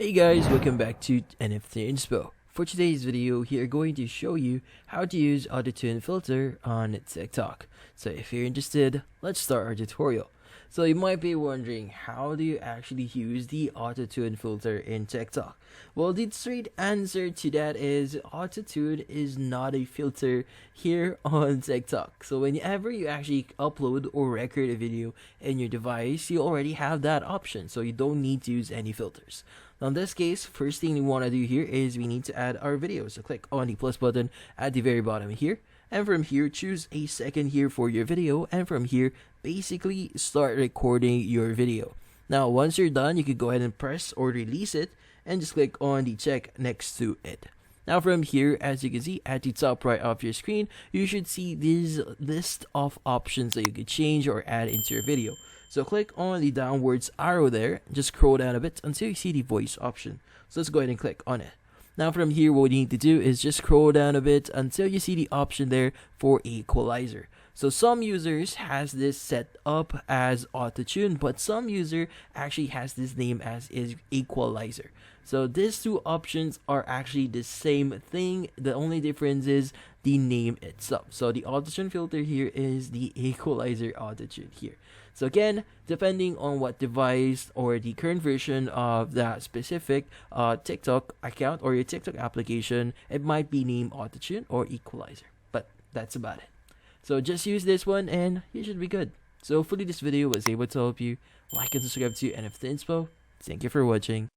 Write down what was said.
Hey guys, welcome back to NFT Inspo. For today's video, we are going to show you how to use Autotune filter on TikTok. So if you're interested, let's start our tutorial. So you might be wondering, how do you actually use the Autotune filter in TikTok? Well, the straight answer to that is Autotune is not a filter here on TikTok. So whenever you actually upload or record a video in your device, you already have that option. So you don't need to use any filters. Now in this case, first thing we want to do here is we need to add our video. So click on the plus button at the very bottom here. And from here, choose a second here for your video. And from here, basically start recording your video. Now, once you're done, you can go ahead and press or release it and just click on the check next to it. Now from here, as you can see at the top right of your screen, you should see this list of options that you could change or add into your video. So click on the downwards arrow there, just scroll down a bit until you see the voice option. So let's go ahead and click on it. Now from here, what you need to do is just scroll down a bit until you see the option there for equalizer. So some users has this set up as Autotune, but some user actually has this name as is equalizer. So these two options are actually the same thing. The only difference is the name itself. So the Autotune filter here is the equalizer Autotune here. So again, depending on what device or the current version of that specific TikTok account or your TikTok application, it might be named Autotune or equalizer. But that's about it. So just use this one and you should be good. So hopefully this video was able to help you. Like and subscribe to NFT Inspo. Thank you for watching.